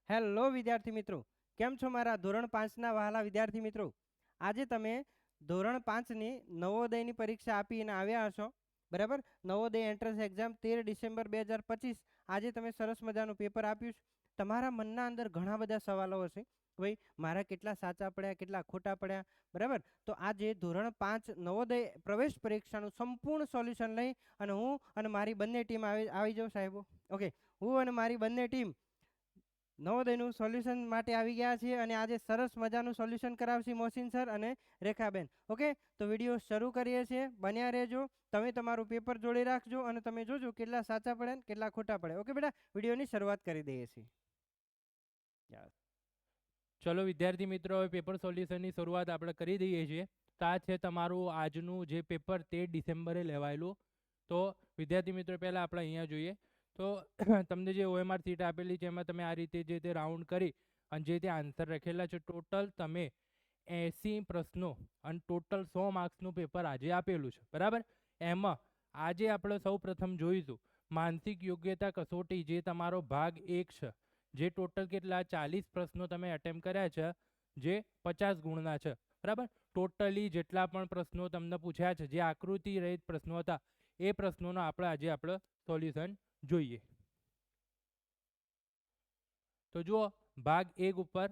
Hello વિદ્યાર્થી મિત્રો, કેમ છો મારા ધોરણ 5ના વહાલા વિદ્યાર્થી મિત્રો? આજે તમે ધોરણ 5ની નવોદયની પરીક્ષા આપીને આવ્યા હશો, બરાબર? નવોદય એન્ટ્રન્સ એક્ઝામ 13 ડિસેમ્બર 2025 આજે તમે સરસ મજાનું પેપર આપ્યું છે. તમારા મનના અંદર ઘણા બધા સવાલો હશે, ભાઈ મારા કેટલા સાચા પડ્યા, કેટલા ખોટા પડ્યા, બરાબર? તો આજે ધોરણ 5 નવોદય પ્રવેશ પરીક્ષાનું સંપૂર્ણ સોલ્યુશન લઈ અને હું અને મારી બંને ટીમ આવી જાઉં સાહેબો. ઓકે, હું અને મારી બંને ટીમ નવોદયનું સોલ્યુશન માટે આવી ગયા છીએ અને આજે સરસ મજાનું સોલ્યુશન કરાવશે મોહસિન સર અને રેખાબેન. ઓકે, તો વિડીયો શરૂ કરીએ છીએ, બન્યા રહેજો. તમે તમારું પેપર જોડે રાખજો અને તમે જોજો કેટલા સાચા પડે ને કેટલા ખોટા પડે. ઓકે બેટા, વિડીયોની શરૂઆત કરી દઈએ છીએ. ચલો વિદ્યાર્થી મિત્રો, હવે પેપર સોલ્યુશનની શરૂઆત આપણે કરી દઈએ છીએ. તો આ છે તમારું આજનું જે પેપર 13 ડિસેમ્બરે લેવાયેલું. તો વિદ્યાર્થી મિત્રો, પહેલાં આપણે અહીંયા જોઈએ તો તમને જે OMR સીટ આપેલી છે એમાં તમે આ રીતે જે તે રાઉન્ડ કરી અને જે તે આન્સર લખેલા છે, ટોટલ તમે 80 પ્રશ્નો અને ટોટલ 100 માર્ક્સનું પેપર આજે આપેલું છે, બરાબર? એમાં આજે આપણે સૌ પ્રથમ જોઈશું માનસિક યોગ્યતા કસોટી, જે તમારો ભાગ 1 છે, જે ટોટલ કેટલા 40 પ્રશ્નો તમે અટેમ્પ કર્યા છે, જે 50 ગુણના છે, બરાબર? ટોટલી જેટલા પણ પ્રશ્નો તમને પૂછ્યા છે, જે આકૃતિ રહિત પ્રશ્નો હતા, એ પ્રશ્નોનો આપણે સોલ્યુશન જોઈએ. તો જુઓ, ભાગ 1 ઉપર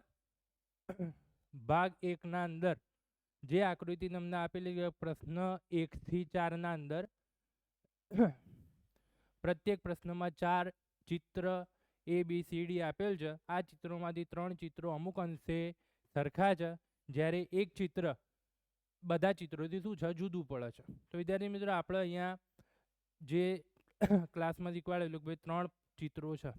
ભાગ 1 ના અંદર જે આકૃતિ તમને આપેલી પ્રશ્ન 1 થી 4 ના અંદર પ્રત્યેક પ્રશ્નમાં 4 ચિત્ર ABCD આપેલ છે. આ ચિત્રોમાંથી 3 ચિત્રો અમુક અંશે સરખા છે, જ્યારે એક ચિત્ર બધા ચિત્રોથી શું છે, જુદું પડે છે. તો વિદ્યાર્થી મિત્રો, આપણે અહીંયા જે ક્લાસમાં શીખવાડેલું કે ભાઈ 3 ચિત્રો છે,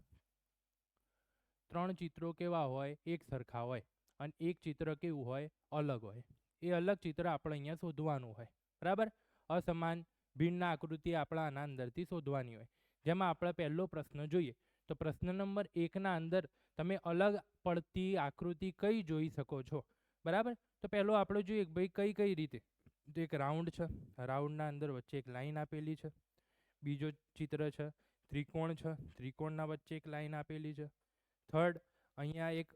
3 ચિત્રો કેવા હોય, એક સરખા હોય અને એક ચિત્ર કેવું હોય, અલગ હોય. એ અલગ ચિત્ર આપણે અહીંયા શોધવાનું હોય, બરાબર? અસમાન ભિન્ન આકૃતિ આપણે આના અંદરથી શોધવાની હોય. જેમાં આપણે પહેલો પ્રશ્ન જોઈએ. તો પ્રશ્ન નંબર 1ના અંદર તમે અલગ પડતી આકૃતિ કઈ જોઈ શકો છો, બરાબર? તો પહેલો આપણે જોઈએ ભાઈ કઈ રીતે. તો એક રાઉન્ડ છે, રાઉન્ડના અંદર વચ્ચે એક લાઈન આપેલી છે. બીજો ચિત્ર છે, ત્રિકોણ છે, ત્રિકોણના વચ્ચે એક લાઈન આપેલી છે. થર્ડ, અહીંયા એક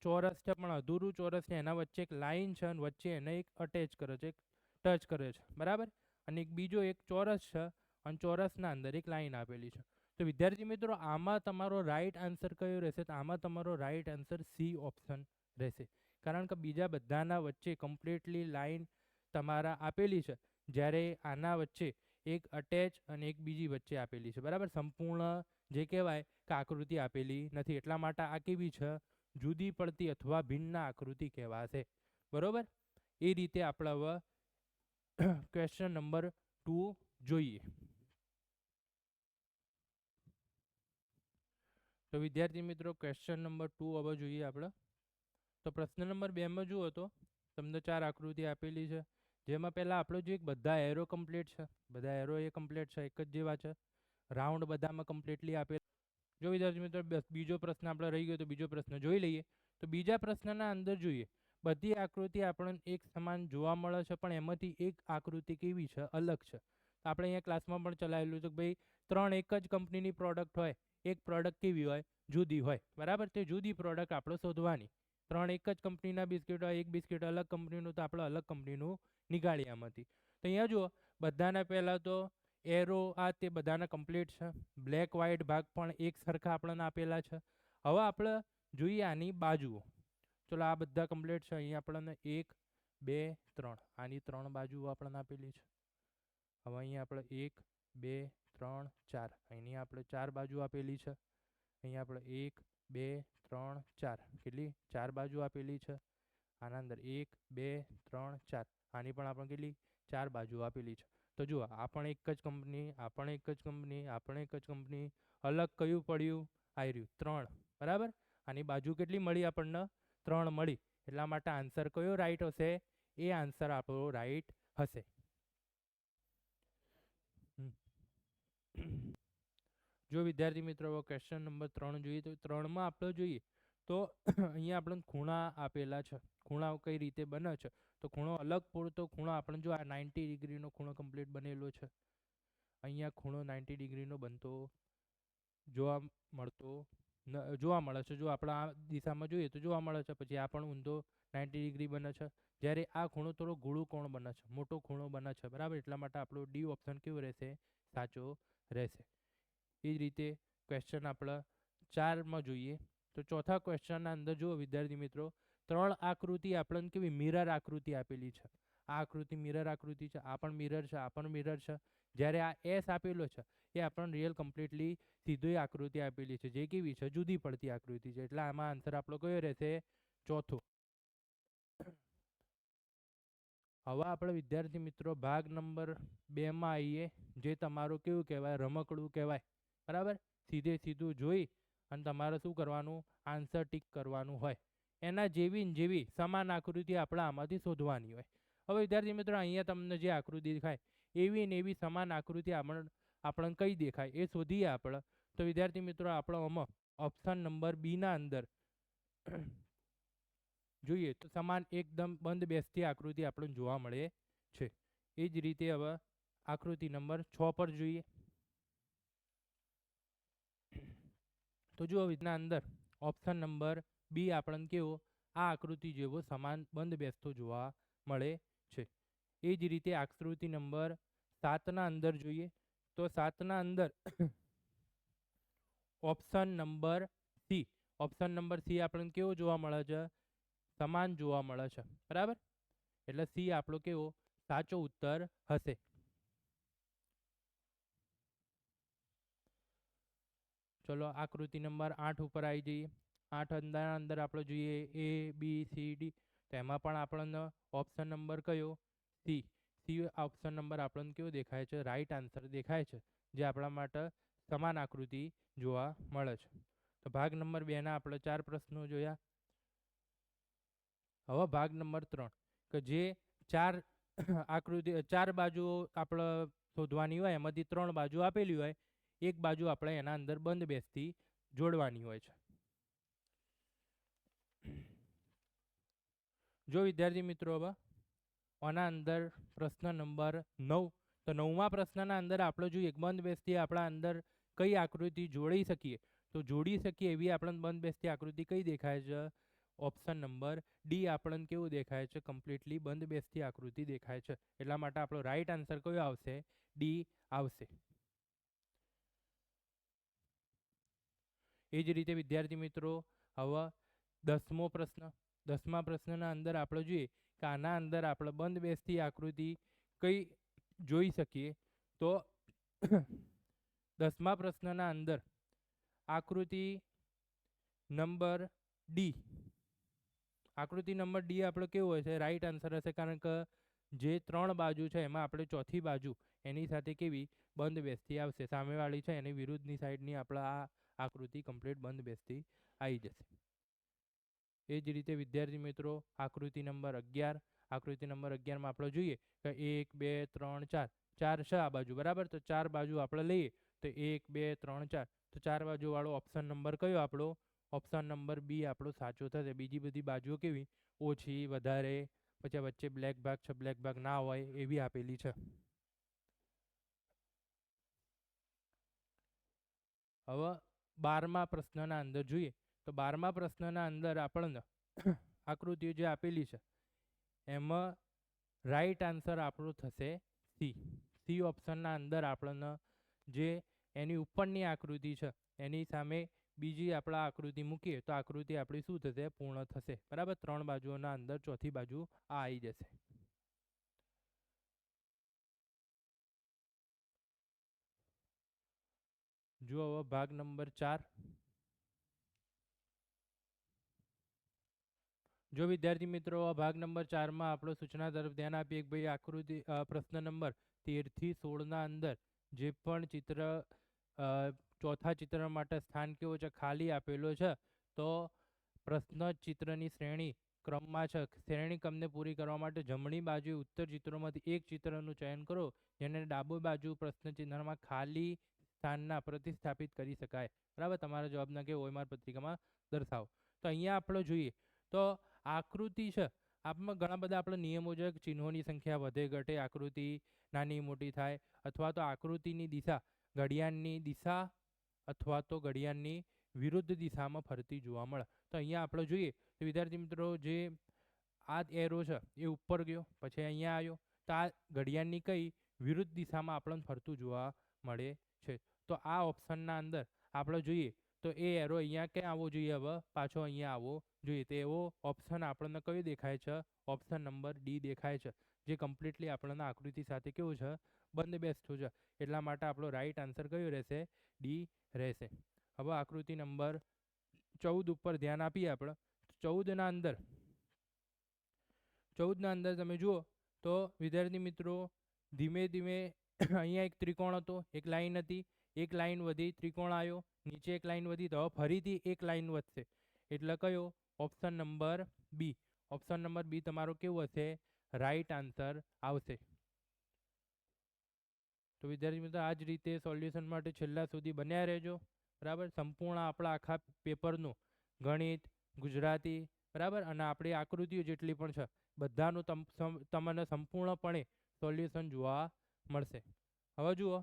ચોરસ છે પણ અધૂરું ચોરસ છે, એના વચ્ચે એક લાઈન છે અને વચ્ચે એને એક અટેચ કરે છે, એક ટચ કરે છે, બરાબર? અને એક બીજો એક ચોરસ છે અને ચોરસના અંદર એક લાઈન આપેલી છે. તો વિદ્યાર્થી મિત્રો, આમાં તમારો રાઈટ આન્સર કયો રહેશે? તો આમાં તમારો રાઈટ આન્સર સી ઓપ્શન રહેશે, કારણ કે બીજા બધાના વચ્ચે કમ્પ્લીટલી લાઈન તમારા આપેલી છે, જ્યારે આના વચ્ચે એક અટેચ અને એક બીજી વચ્ચે આપેલી છે, બરાબર? સંપૂર્ણ જે કહેવાય કે આકૃતિ આપેલી નથી, એટલા માટે આ કેવી છે, જુદી પડતી અથવા ભિન્ન આકૃતિ કહેવાશે, બરોબર? એ રીતે આપણે હવે ક્વેશ્ચન નંબર 2 જોઈએ. તો વિદ્યાર્થી મિત્રો, ક્વેશ્ચન નંબર 2 હવે જોઈએ આપણે. તો પ્રશ્ન નંબર 2માં જુઓ તો તમને 4 આકૃતિ આપેલી છે, જેમાં પહેલાં આપણે જોઈએ બધા એરો કમ્પ્લીટ છે, બધા એરો એ કમ્પ્લીટ છે, એક જ જેવા છે. રાઉન્ડ બધામાં કમ્પ્લીટલી આપેલા. જો વિદ્યાર્થી મિત્રો, બીજો પ્રશ્ન આપણે રહી ગયો, તો બીજો પ્રશ્ન જોઈ લઈએ. તો બીજા પ્રશ્નના અંદર જોઈએ, બધી આકૃતિ આપણને એક સમાન જોવા મળે છે, પણ એમાંથી એક આકૃતિ કેવી છે, અલગ છે. તો આપણે અહીંયા ક્લાસમાં પણ ચલાવેલું છે કે ભાઈ 3 એક જ કંપનીની પ્રોડક્ટ હોય, એક પ્રોડક્ટ કેવી હોય, જુદી હોય, બરાબર? તે જુદી પ્રોડક્ટ આપણે શોધવાની. 3 એક જ કંપનીના બિસ્કિટ હોય, એક બિસ્કિટ અલગ કંપનીનું, તો આપણે અલગ કંપનીનું નીકાળીએ આમાંથી. તો અહીંયા જુઓ, બધાના પહેલાં તો એરો આ તે બધાના કમ્પ્લીટ છે. બ્લેક વ્હાઇટ ભાગ પણ એક સરખા આપણને આપેલા છે. હવે આપણે જોઈએ આની બાજુઓ. ચલો, આ બધા કમ્પ્લીટ છે. અહીંયા આપણને 1 2 3 આની 3 બાજુઓ આપણને આપેલી છે. હવે અહીંયા આપણે 1 2 3 4 અહીંની આપણે 4 બાજુ આપેલી છે. અહીંયા આપણે 1 2 3 4 કેટલી 4 બાજુ આપેલી છે. આના અંદર 1 2 3 4 આની પણ આપણે કેટલી 4 બાજુ આપેલી છે. તો જુઓ, આ પણ એક જ કંપની, આ પણ એક જ કંપની, આ પણ એક જ કંપની. અલગ કયું પડ્યું? આવી રહ્યું 3, બરાબર? આની બાજુ કેટલી મળી આપણને? 3 મળી. એટલા માટે આન્સર કયો રાઈટ હશે? એ આન્સર આપણો રાઈટ હશે. જો વિદ્યાર્થી મિત્રો, ક્વેશ્ચન નંબર 3 જોઈએ, તો 3માં આપણે જોઈએ તો અહીંયા આપણને ખૂણા આપેલા છે. ખૂણા કઈ રીતે બને છે? તો ખૂણો અલગ પડતો ખૂણો આપણે જો આ 90 ડિગ્રીનો ખૂણો કમ્પ્લીટ બનેલો છે. અહીંયા ખૂણો 90 ડિગ્રીનો બનતો જોવા મળતો જોવા મળે છે. જો આપણે આ દિશામાં જોઈએ તો જોવા મળે છે. પછી આ પણ ઊંધો 90 ડિગ્રી બને છે. જ્યારે આ ખૂણો થોડો ગોળું કોણ બને છે, મોટો ખૂણો બને છે, બરાબર. એટલા માટે આપણો ડી ઓપ્શન કેવો રહેશે? સાચો રહેશે. એ જ રીતે ક્વેશ્ચન આપણે 4માં જોઈએ તો ચોથા ક્વેશ્ચનના અંદર જુઓ વિદ્યાર્થી મિત્રો, 3 આકૃતિ આપણને કેવી મિરર આકૃતિ આપેલી છે. આ આકૃતિ મિરર આકૃતિ છે, આ પણ મિરર છે, આ પણ મિરર છે. જ્યારે આ એસ આપેલો છે એ આપણને રિયલ કમ્પ્લીટલી સીધી આકૃતિ આપેલી છે, જે કેવી છે? જુદી પડતી આકૃતિ છે. એટલે આમાં આન્સર આપણો કયો રહેશે? ચોથો. હવે આપણે વિદ્યાર્થી મિત્રો ભાગ નંબર 2માં આવીએ, જે તમારું કેવું કહેવાય? રમકડું કહેવાય, બરાબર. સીધે સીધું જોઈ અને તમારે શું કરવાનું? આન્સર ટીક કરવાનું હોય. એના જેવી ને જેવી સમાન આકૃતિ આપણે આમાંથી શોધવાની હોય. હવે વિદ્યાર્થી મિત્રો, અહીંયા તમને જે આકૃતિ દેખાય એવી ને એવી સમાન આકૃતિ આપણને કઈ દેખાય એ શોધીએ આપણે. તો વિદ્યાર્થી મિત્રો, આપણે આમાં ઓપ્શન નંબર બી ના અંદર જોઈએ તો સમાન એકદમ બંધ બેસતી આકૃતિ આપણને જોવા મળે છે. એ જ રીતે હવે આકૃતિ નંબર 6 પર જોઈએ તો જુઓ વિધના અંદર ઓપ્શન નંબર બી આપણને કેવો? આ આકૃતિ જેવો સમાન બંધ બેસતો જોવા મળે છે. એ જ રીતે આકૃતિ નંબર 7ના અંદર જોઈએ તો 7ના અંદર option number C. Option number C આપણને કેવો જોવા મળે છે? સમાન જોવા મળે છે, બરાબર. એટલે સી આપણો કેવો? સાચો ઉત્તર હશે. ચલો આકૃતિ નંબર 8 ઉપર આવી જઈએ. 8 અંદર આપણે જોઈએ એ બી સી ડી. તો એમાં પણ આપણને ઓપ્શન નંબર કયો? સી. સી ઓપ્શન નંબર આપણને કેવો દેખાય છે? રાઈટ આન્સર દેખાય છે, જે આપણા માટે સમાન આકૃતિ જોવા મળે છે. તો ભાગ નંબર 2ના આપણે 4 પ્રશ્નો જોયા. હવે ભાગ નંબર 3 કે જે 4 આકૃતિ 4 બાજુઓ આપણે શોધવાની હોય, એમાંથી 3 બાજુ આપેલી હોય, એક બાજુ આપણે એના અંદર બંધ બેસતી જોડવાની હોય છે. જો વિદ્યાર્થી મિત્રો, હવે આના અંદર પ્રશ્ન નંબર 9. તો 9મા પ્રશ્નના અંદર આપણે જોઈએ બંધ બેસતી આપણા અંદર કઈ આકૃતિ જોડી શકીએ. તો જોડી શકીએ એવી આપણને બંધ બેસતી આકૃતિ કઈ દેખાય છે? ઓપ્શન નંબર ડી આપણને કેવું દેખાય છે? કમ્પ્લીટલી બંધ બેસતી આકૃતિ દેખાય છે. એટલા માટે આપણો રાઈટ આન્સર કયો આવશે? ડી આવશે. એ જ રીતે વિદ્યાર્થી મિત્રો, હવે 10મો પ્રશ્ન. 10મા પ્રશ્નના અંદર આપણે જોઈએ કે આના અંદર આપણે બંધ બેસતી આકૃતિ કઈ જોઈ શકીએ. તો 10મા પ્રશ્નના અંદર આકૃતિ નંબર ડી. આકૃતિ નંબર ડી આપણો કેવો હશે? રાઈટ આન્સર હશે, કારણ કે જે 3 બાજુ છે એમાં આપણે ચોથી બાજુ એની સાથે કેવી બંધ બેસતી આવશે. સામેવાળી છે એની વિરુદ્ધની સાઈડની આપણે આ આકૃતિ કમ્પ્લીટ બંધ બેસતી આવી જશે. એ જ રીતે વિદ્યાર્થી મિત્રો, આકૃતિ નંબર 11. આકૃતિ નંબર 11માં આપણે જોઈએ કે 1 2 3 4 4 છે આ બાજુ, બરાબર. તો 4 બાજુ આપણે લઈએ તો 1 2 3 4. તો 4 બાજુ વાળો ઓપ્શન નંબર કયો આપણો? ઓપ્શન નંબર બી આપણો સાચો થશે. બીજી બધી બાજુઓ કેવી? ઓછી, વધારે, પછી વચ્ચે બ્લેક ભાગ છે, બ્લેક ભાગ ના હોય એવી આપેલી છે. હવે 12મા પ્રશ્નના અંદર જોઈએ તો 12મા પ્રશ્નના અંદર આપણને આકૃતિઓ જે આપેલી છે એમાં રાઈટ આન્સર આપણો થશે સી. સી ઓપ્શનના અંદર આપણને જે એની ઉપરની આકૃતિ છે એની સામે બીજી આપણા આકૃતિ મૂકીએ તો આકૃતિ આપણી શું થશે? પૂર્ણ થશે, બરાબર. 3 બાજુઓના અંદર ચોથી બાજુ આ આવી જશે. જો હવે ભાગ નંબર 4. જો વિદ્યાર્થી મિત્રો, ભાગ નંબર 4માં આપણો સૂચના તરફ ધ્યાન આપીએ કે ભાઈ આકૃતિ પ્રશ્ન નંબર 13 થી 16ના અંદર જે પણ ચિત્ર ચોથા ચિત્ર માટે સ્થાન કેવો છે? ખાલી આપેલો છે. તો પ્રશ્ન ચિત્રની શ્રેણી ક્રમમાં છે. શ્રેણી ક્રમને પૂરી કરવા માટે જમણી બાજુએ ઉત્તર ચિત્રોમાંથી એક ચિત્રનું ચયન કરો જેને ડાબી બાજુ પ્રશ્ન ચિહ્નમાં ખાલી સ્થાનના પ્રતિસ્થાપિત કરી શકાય, બરાબર. તમારા જવાબના કે ઓએમઆર પત્રિકામાં દર્શાવો. તો અહીંયા આપણે જોઈએ તો આકૃતિ છે આપમાં ઘણા બધા આપણે નિયમો છે. ચિહ્નોની સંખ્યા વધે ઘટે, આકૃતિ નાની મોટી થાય, અથવા તો આકૃતિની દિશા ઘડિયાળની દિશા અથવા તો ઘડિયાળની વિરુદ્ધ દિશામાં ફરતી જોવા મળે. તો અહીંયા આપણે જોઈએ તો વિદ્યાર્થી મિત્રો જે આ એરો છે એ ઉપર ગયો પછી અહીંયા આવ્યો તો આ ઘડિયાળની કઈ વિરુદ્ધ દિશામાં આપણને ફરતું જોવા મળે છે. તો આ ઓપ્શનના અંદર આપણે જોઈએ તો એ એરો અહીંયા ક્યાં આવવો જોઈએ, હવે પાછો અહીંયા આવવો જોઈએ. તો એવો ઓપ્શન આપણને કયો દેખાય છે, ઓપ્શન નંબર ડી દેખાય છે, જે કમ્પ્લીટલી આપણને આકૃતિ સાથે કેવું છે, બંધ બેસતું છે. એટલા માટે આપણો રાઈટ આન્સર કયો રહેશે, ડી રહેશે. હવે આકૃતિ નંબર 14 ઉપર ધ્યાન આપીએ આપણે. 14ના અંદર તમે જુઓ તો વિદ્યાર્થી મિત્રો ધીમે ધીમે અહીંયા એક ત્રિકોણ હતો, એક લાઈન હતી, એક લાઈન વધી, ત્રિકોણ આવ્યો, નીચે એક લાઈન વધી, તો ફરીથી એક લાઈન વધશે. એટલે કયો, option number B. Option number B તમારો કેવું હશે, રાઈટ આન્સર આવશે. તો વિદ્યાર્થી મિત્રો આ જ રીતે સોલ્યુશન માટે છેલ્લા સુધી બન્યા રહેજો. બરાબર, સંપૂર્ણ આપણા આખા પેપરનું ગણિત, ગુજરાતી, બરાબર, અને આપણી આકૃતિઓ જેટલી પણ છે બધાનું તમને સંપૂર્ણપણે સોલ્યુશન જોવા મળશે. હવે જુઓ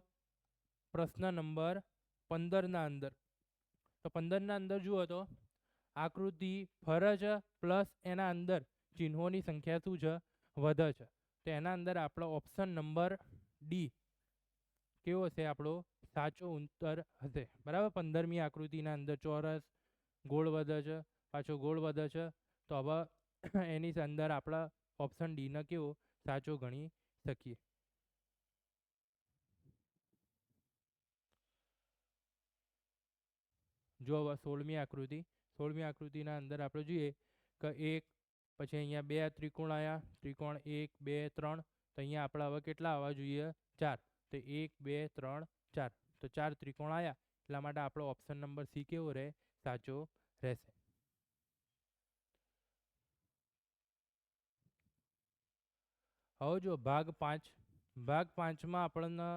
પ્રશ્ન નંબર 15ના અંદર. તો 15ના અંદર જુઓ તો આકૃતિ ફરે છે પ્લસ એના અંદર ચિહ્નોની સંખ્યા શું છે, વધે છે. તો એના અંદર આપણો ઓપ્શન નંબર ડી કેવો હશે, આપણો સાચો ઉત્તર હશે. બરાબર, 15મી આકૃતિના અંદર ચોરસ, ગોળ વધે છે, પાછો ગોળ વધે છે. તો હવે એની અંદર આપણા ઓપ્શન ડી ને કેવો સાચો ગણી શકીએ. જો હવે 16મી આકૃતિના અંદર આપણે જોઈએ કે એક પછી અહીંયા બે ત્રિકોણ આવ્યા, ત્રિકોણ 1 2 3. તો અહીંયા આપણા હવે કેટલા આવવા જોઈએ, 4. તો 1 2 3 4. તો 4 ત્રિકોણ આવ્યા, એટલા માટે આપણો ઓપ્શન નંબર સી કેવો રહે, સાચો રહેશે. હવે જો ભાગ 5માં આપણને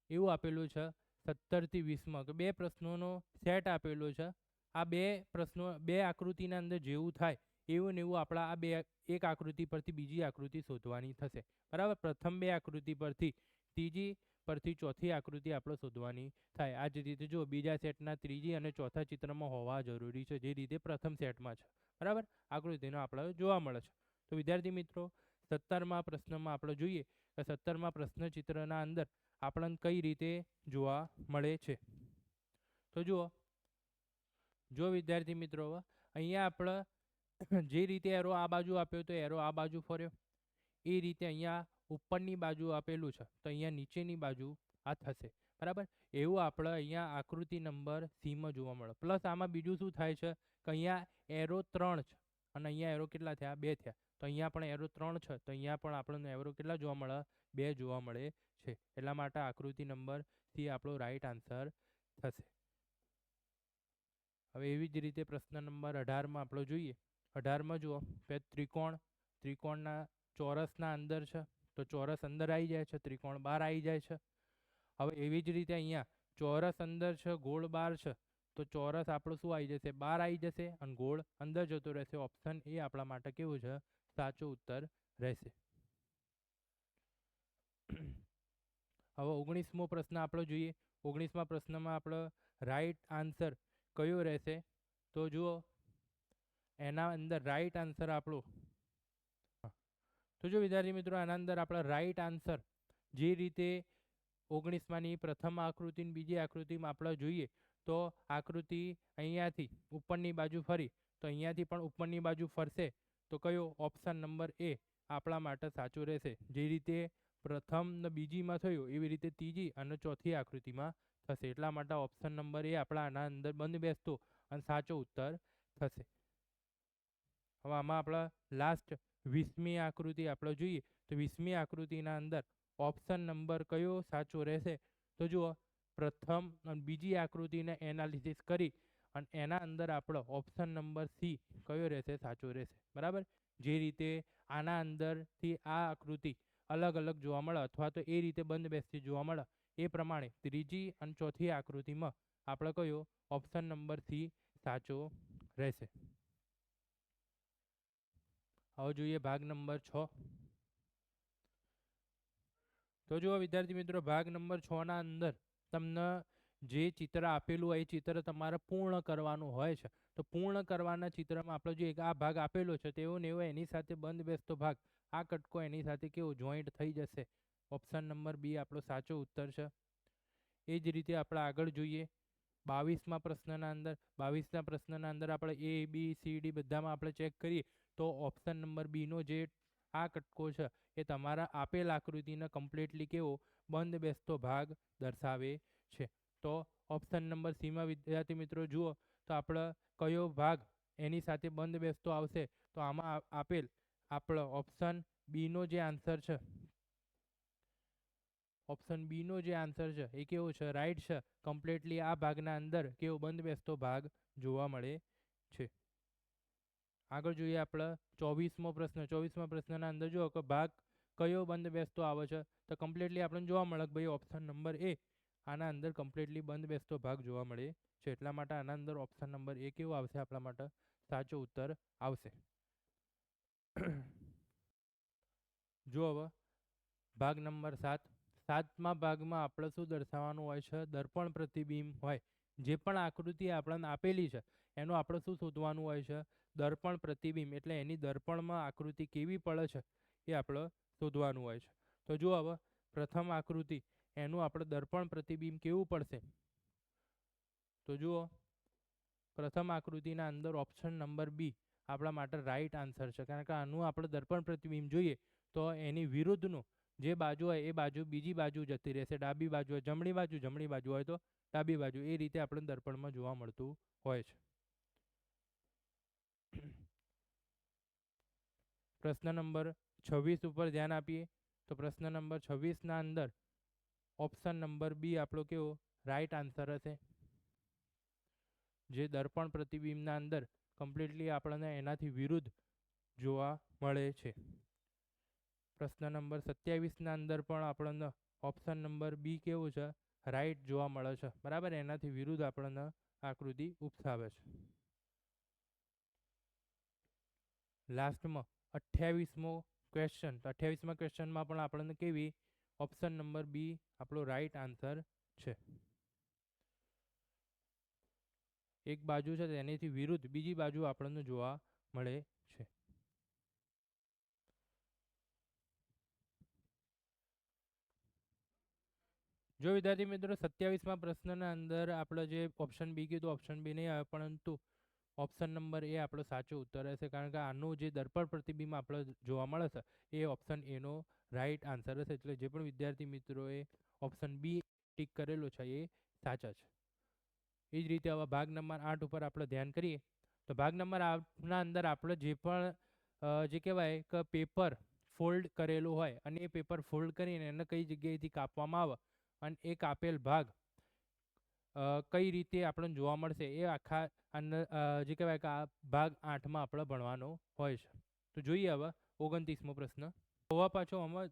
એવું આપેલું છે 17 થી 20માં કે બે પ્રશ્નોનો સેટ આપેલો છે. આ બે પ્રશ્નો બે આકૃતિના અંદર જેવું થાય એવું ને એવું આપણા આ બે એક આકૃતિ પરથી બીજી આકૃતિ શોધવાની થશે. બરાબર, પ્રથમ બે આકૃતિ પરથી ત્રીજી પરથી ચોથી આકૃતિ આપણે શોધવાની થાય. આ જ રીતે જો બીજા સેટના ત્રીજી અને ચોથા ચિત્રમાં હોવા જરૂરી છે, જે રીતે પ્રથમ સેટમાં છે. બરાબર, આકૃતિનો આપણે જોવા મળે છે. તો વિદ્યાર્થી મિત્રો 17મા પ્રશ્નમાં આપણે જોઈએ કે 17મા પ્રશ્ન ચિત્રના અંદર આપણને કઈ રીતે જોવા મળે છે. તો જો વિદ્યાર્થી મિત્રો અહીંયા આપણે જે રીતે એરો આ બાજુ આપ્યો તો એરો આ બાજુ ફર્યો, એ રીતે અહીંયા ઉપરની બાજુ આપેલું છે તો અહીંયા નીચેની બાજુ આ થશે. બરાબર, એવું આપણે અહીંયા આકૃતિ નંબર સીમાં જોવા મળે. પ્લસ આમાં બીજું શું થાય છે કે અહીંયા એરો 3 છે અને અહીંયા એરો કેટલા થયા, 2 થયા. તો અહીંયા પણ એરો 3 છે તો અહીંયા પણ આપણને એરો કેટલા જોવા મળે, 2 જોવા મળે છે. એટલા માટે આકૃતિ નંબર સી આપણો રાઈટ આન્સર થશે. હવે એવી જ રીતે પ્રશ્ન નંબર 18માં આપણે જોઈએ. 18માં જુઓ ત્રિકોણના ચોરસના અંદર છે તો ચોરસ અંદર આવી જાય છે, ત્રિકોણ બહાર આવી જાય છે. હવે એવી જ રીતે અહીંયા ચોરસ અંદર છે, ગોળ બહાર છે, તો ચોરસ આપણું શું આવી જશે, બહાર આવી જશે અને ગોળ અંદર જતો રહેશે. ઓપ્શન એ આપણા માટે કેવું છે, સાચો ઉત્તર રહેશે. હવે 19મો પ્રશ્ન આપણે જોઈએ. 19મા પ્રશ્નમાં આપણો રાઈટ આન્સર કયો રહેશે, તો જુઓ એના અંદર રાઈટ આન્સર આપણો, તો જો વિદ્યાર્થી મિત્રો આના અંદર આપણા રાઈટ આન્સર જે રીતે 19માની પ્રથમ આકૃતિ બીજી આકૃતિમાં આપણે જોઈએ તો આકૃતિ અહીંયાથી ઉપરની બાજુ ફરી તો અહીંયાથી પણ ઉપરની બાજુ ફરશે. તો કયો, ઓપ્શન નંબર એ આપણા માટે સાચું રહેશે. જે રીતે પ્રથમ ને બીજીમાં થયું એવી રીતે ત્રીજી અને ચોથી આકૃતિમાં થશે. એટલા માટે ઓપ્શન નંબર એ આપણા આના અંદર બંધ બેસતો અને સાચો ઉત્તર થશે. હવે આમાં આપણા લાસ્ટ 20મી આકૃતિ આપણે જોઈએ તો 20મી આકૃતિના અંદર ઓપ્શન નંબર કયો સાચો રહેશે, તો જુઓ પ્રથમ અને બીજી આકૃતિને એનાલિસિસ કરી અને એના અંદર આપણો ઓપ્શન નંબર સી કયો રહેશે, સાચો રહેશે. બરાબર, જે રીતે આના અંદરથી આ આકૃતિ અલગ અલગ જોવા મળે અથવા તો એ રીતે બંધ બેસતી જોવા મળે એ પ્રમાણે ત્રીજી અને ચોથી આકૃતિમાં આપણે કયો, ઓપ્શન નંબર સી સાચો રહેશે. હવે જોઈએ ભાગ નંબર 6. તો જુઓ વિદ્યાર્થી મિત્રો ભાગ નંબર 6ના અંદર તમને જે ચિત્ર આપેલું હોય એ ચિત્ર તમારે પૂર્ણ કરવાનું હોય છે. તો પૂર્ણ કરવાના ચિત્રમાં આપણો જે એક આ ભાગ આપેલો છે તેવો ને એવો એની સાથે બંધ બેસતો ભાગ, આ કટકો એની સાથે કેવો જોઈન્ટ થઈ જશે. ઓપ્શન નંબર બી આપણો સાચો ઉત્તર છે. એ જ રીતે આપણે આગળ જોઈએ 22મા પ્રશ્નના અંદર. 22ના પ્રશ્નના અંદર આપણે એ બી સી ડી બધામાં આપણે ચેક કરીએ તો ઓપ્શન નંબર બીનો જે આ કટકો છે એ તમારા આપેલ આકૃતિને કમ્પ્લીટલી કેવો બંધ બેસતો ભાગ દર્શાવે છે. તો ઓપ્શન નંબર સીમાં વિદ્યાર્થી મિત્રો જુઓ તો આપણે કયો ભાગ એની સાથે બંધ બેસતો આવશે, તો આમાં આપેલ આપણો ઓપ્શન બીનો જે આન્સર છે, ઓપ્શન બીનો જે આન્સર છે એ કેવો છે, રાઈટ છે. કમ્પ્લીટલી આ ભાગના અંદર કેવો બંધ બેસતો ભાગ જોવા મળે છે. આગળ જોઈએ આપણે 24મો પ્રશ્ન. 24મા પ્રશ્નના અંદર જુઓ કે ભાગ કયો બંધ બેસતો આવે છે, તો કમ્પ્લીટલી આપણને જોવા મળે કે ભાઈ ઓપ્શન નંબર એ આના અંદર કમ્પ્લીટલી બંધ બેસતો ભાગ જોવા મળે છે. એટલા માટે આના અંદર ઓપ્શન નંબર એ કેવો આવશે, આપણા માટે સાચો ઉત્તર આવશે. જો હવે ભાગ નંબર 7. 7મા ભાગમાં આપણે શું દર્શાવવાનું હોય છે, દર્પણ પ્રતિબિંબ હોય. જે પણ આકૃતિ આપણને આપેલી છે એનું આપણે શું શોધવાનું હોય છે, દર્પણ પ્રતિબિંબ. એટલે એની દર્પણમાં આકૃતિ કેવી પડે છે એ આપણે શોધવાનું હોય છે. તો જુઓ હવે પ્રથમ આકૃતિ એનું આપણે દર્પણ પ્રતિબિંબ કેવું પડશે, તો જુઓ પ્રથમ આકૃતિના અંદર ઓપ્શન નંબર બી આપણા માટે રાઈટ આન્સર છે. કારણ કે આનું આપણે દર્પણ પ્રતિબિંબ જોઈએ તો એની વિરુદ્ધનું જે બાજુ હોય એ બાજુ બીજી બાજુ જતી રહેશે. ડાબી બાજુ હોય જમણી બાજુ, જમણી બાજુ હોય તો ડાબી બાજુ, એ રીતે આપણે દર્પણમાં જોવા મળતું હોય છે. પ્રશ્ન નંબર 26 ઉપર ધ્યાન આપીએ તો પ્રશ્ન નંબર 26ના અંદર ઓપ્શન નંબર બી આપણો કેવો રાઈટ આન્સર હશે. જે દર્પણ પ્રતિબિંબના અંદર કમ્પ્લીટલી આપણને એનાથી વિરુદ્ધ જોવા મળે છે. પ્રશ્ન નંબર 27ના અંદર પણ આપણને ઓપ્શન નંબર બી કેવું છે, રાઈટ જોવા મળે છે. બરાબર, એનાથી વિરુદ્ધ આપણને આકૃતિ ઉપસાવે છે. લાસ્ટમાં 28મો ક્વેશ્ચન. 28મા ક્વેશ્ચનમાં પણ આપણને કેવી ઓપ્શન નંબર બી આપણો રાઈટ આન્સર છે. એક બાજુ છે તેનાથી વિરુદ્ધ બીજી બાજુ આપણને જોવા મળે છે. જો વિદ્યાર્થી મિત્રો 27મા પ્રશ્નના અંદર આપણે જે ઓપ્શન બી કીધું, ઓપ્શન બી નહીં આવે, પરંતુ ઓપ્શન નંબર એ આપણો સાચો ઉત્તર હશે. કારણ કે આનું જે દર્પણ પ્રતિબિંબ આપણે જોવા મળે છે એ ઓપ્શન એનો રાઈટ આન્સર હશે. એટલે જે પણ વિદ્યાર્થી મિત્રોએ ઓપ્શન બી ટીક કરેલો છે એ સાચા છે. એ જ રીતે હવે ભાગ નંબર 8 ઉપર આપણે ધ્યાન કરીએ તો ભાગ નંબર 8ના અંદર આપણે જે પણ જે કહેવાય કે પેપર ફોલ્ડ કરેલું હોય અને એ પેપર ફોલ્ડ કરીને એને કઈ જગ્યાએથી કાપવામાં આવે અને એ કાપેલ ભાગ કઈ રીતે આપણને જોવા મળશે એ આખા અંદર જે કહેવાય કે આ ભાગ 8માં આપણે ભણવાનો હોય છે. તો જોઈએ હવે 29મો પ્રશ્ન. હોવા પાછો આમાં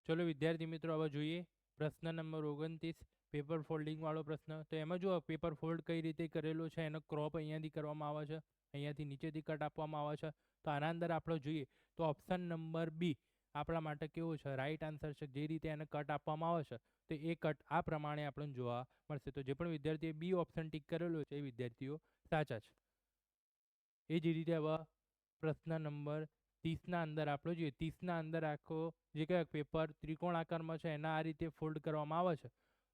ચલો વિદ્યાર્થી મિત્રો હવે જોઈએ પ્રશ્ન નંબર 29, પેપર ફોલ્ડિંગ વાળો પ્રશ્ન. તો એમાં જો પેપર ફોલ્ડ કઈ રીતે કરેલો છે, એનો ક્રોપ અહીંયાથી કરવામાં આવે છે, અહીંયાથી નીચેથી કટ આપવામાં આવે છે. તો આના અંદર આપણે જોઈએ તો ઓપ્શન નંબર બી આપણા માટે કેવું છે, રાઈટ આન્સર છે. જે રીતે એને કટ આપવામાં આવે છે તો એ કટ આ પ્રમાણે આપણને જોવા મળશે. તો જે પણ વિદ્યાર્થીએ બી ઓપ્શન ટીક કરેલો છે એ વિદ્યાર્થીઓ સાચા છે. એ જ રીતે હવે પ્રશ્ન નંબર 30ના અંદર આપણો જોઈએ. 30ના અંદર આખો જે કહેવાય પેપર ત્રિકોણ આકારમાં છે એના આ રીતે ફોલ્ડ કરવામાં આવે છે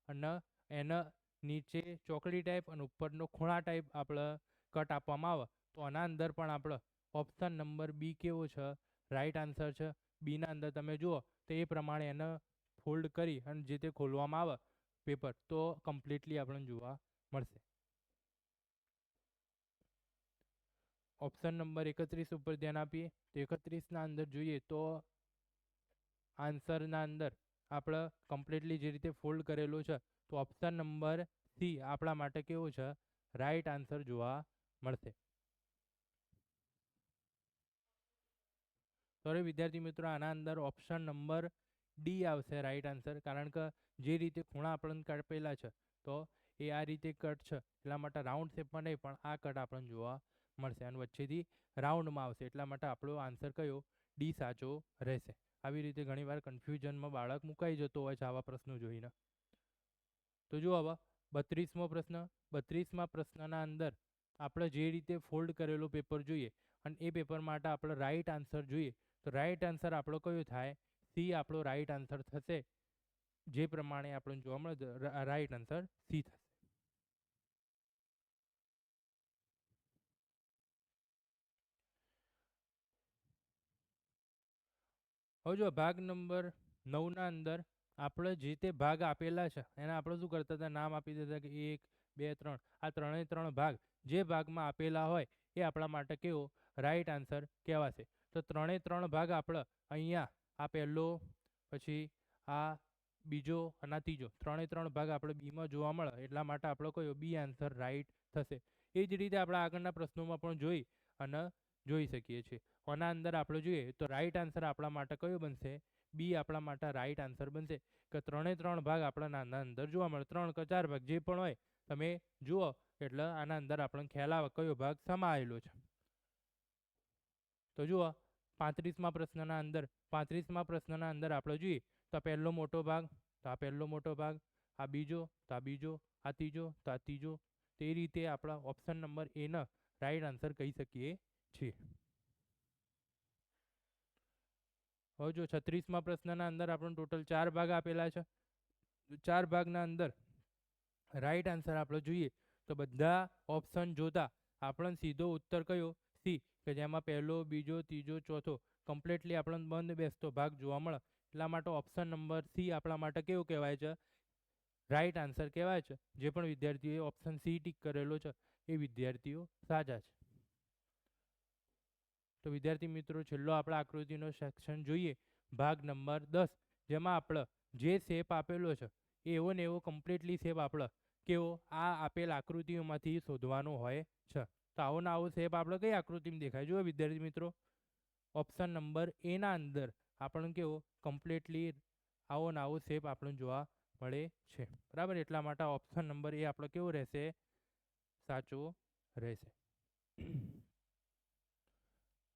અને એના નીચે ચોકડી ટાઈપ અને ઉપરનો ખૂણા ટાઈપ આપણે કટ આપવામાં આવે. તો આના અંદર પણ આપણે ઓપ્શન નંબર બી કેવો છે, રાઈટ આન્સર છે. બીના અંદર તમે જુઓ તો એ પ્રમાણે એને ફોલ્ડ કરી અને જે તે ખોલવામાં આવે પેપર તો કમ્પ્લીટલી આપણને જોવા મળશે. ઓપ્શન નંબર 31 ઉપર ધ્યાન આપીએ તો 31ના અંદર જોઈએ તો આન્સરના અંદર આપણે કમ્પ્લીટલી જે રીતે ફોલ્ડ કરેલું છે તો ઓપ્શન નંબર સી આપણા માટે કેવું છે, રાઈટ આન્સર જોવા મળશે. તો હવે વિદ્યાર્થી મિત્રો આના અંદર ઓપ્શન નંબર ડી આવશે રાઈટ આન્સર. કારણ કે જે રીતે ખૂણા આપણને કાપેલા છે તો એ આ રીતે કટ છે, એટલા માટે રાઉન્ડ શેપમાં નહીં પણ આ કટ આપણને જોવા મળશે અને વચ્ચેથી રાઉન્ડમાં આવશે. એટલા માટે આપણો આન્સર કયો, ડી સાચો રહેશે. આવી રીતે ઘણીવાર કન્ફ્યુઝનમાં બાળક મુકાઈ જતો હોય છે આવા પ્રશ્નો જોઈને. તો જુઓ હવે 32મો પ્રશ્ન. 32મા પ્રશ્નના અંદર આપણે જે રીતે ફોલ્ડ કરેલો પેપર જોઈએ અને એ પેપર માટે આપણે રાઈટ આન્સર જોઈએ, તો રાઈટ આન્સર આપણો કયો થાય? સી આપણો રાઈટ આન્સર થશે. જે પ્રમાણે આપણને જોવા મળે રાઈટ આન્સર સી થશે. હવે જો ભાગ નંબર 9ના અંદર આપણે જે તે ભાગ આપેલા છે એને આપણે શું કરતા હતા? નામ આપી દેતા કે 1, 2, 3. આ ત્રણે ત્રણ ભાગ જે ભાગમાં આપેલા હોય એ આપણા માટે કેવો રાઈટ આન્સર કહેવાશે. તો ત્રણે ત્રણ ભાગ આપણે અહીંયા આ પહેલો, પછી આ બીજો અને આ ત્રીજો, ત્રણે ત્રણ ભાગ આપણે બીમાં જોવા મળે, એટલા માટે આપણો કયો બી આન્સર રાઈટ થશે. એ જ રીતે આપણે આગળના પ્રશ્નોમાં પણ જોઈ અને જોઈ શકીએ છીએ. આના અંદર આપણે જોઈએ તો રાઈટ આન્સર આપણા માટે કયો બનશે? બી આપણા માટે રાઈટ આન્સર બનશે. કે ત્રણે ત્રણ ભાગ આપણા આના અંદર જોવા મળે, 3 કે 4 ભાગ જે પણ હોય તમે જુઓ એટલે આના અંદર આપણને ખ્યાલ આવે કયો ભાગ સમાયેલો છે. તો જુઓ 35મા પ્રશ્નના અંદર આપણે જોઈએ તો પહેલો મોટો ભાગ, તો આ પહેલો મોટો ભાગ, આ બીજો, તો આ બીજો, આ ત્રીજો, તો આ ત્રીજો. તે રીતે આપણા ઓપ્શન નંબર એ ને રાઈટ આન્સર કહી શકીએ છીએ. હવે જો 36મા પ્રશ્નના અંદર આપણને ટોટલ 4 ભાગ આપેલા છે. 4 ભાગના અંદર રાઈટ આન્સર આપણે જોઈએ તો બધા ઓપ્શન જોતા આપણને સીધો ઉત્તર કયો? સી, કે જેમાં પહેલો, બીજો, ત્રીજો, ચોથો કમ્પ્લીટલી આપણને બંધ બેસતો ભાગ જોવા મળે. એટલા માટે ઓપ્શન નંબર સી આપણા માટે કેવું કહેવાય છે? રાઈટ આન્સર કહેવાય છે. જે પણ વિદ્યાર્થીઓએ ઓપ્શન સી ટીક કરેલો છે એ વિદ્યાર્થીઓ સાચા છે. તો વિદ્યાર્થી મિત્રો છેલ્લો આપણે આકૃતિનો સેક્શન જોઈએ ભાગ નંબર 10, જેમાં આપણે જે શેપ આપેલો છે એવો ને એવો કમ્પ્લીટલી શેપ આપણે કેવો આ આપેલ આકૃતિઓમાંથી શોધવાનો હોય છે. તો આવો ને આવો શેપ આપણે કઈ આકૃતિમાં દેખાય? જુઓ વિદ્યાર્થી મિત્રો, ઓપ્શન નંબર એના અંદર આપણને કેવો કમ્પ્લીટલી આવો ને આવો શેપ આપણને જોવા મળે છે. બરાબર, એટલા માટે ઓપ્શન નંબર એ આપણો કેવો રહેશે? સાચો રહેશે.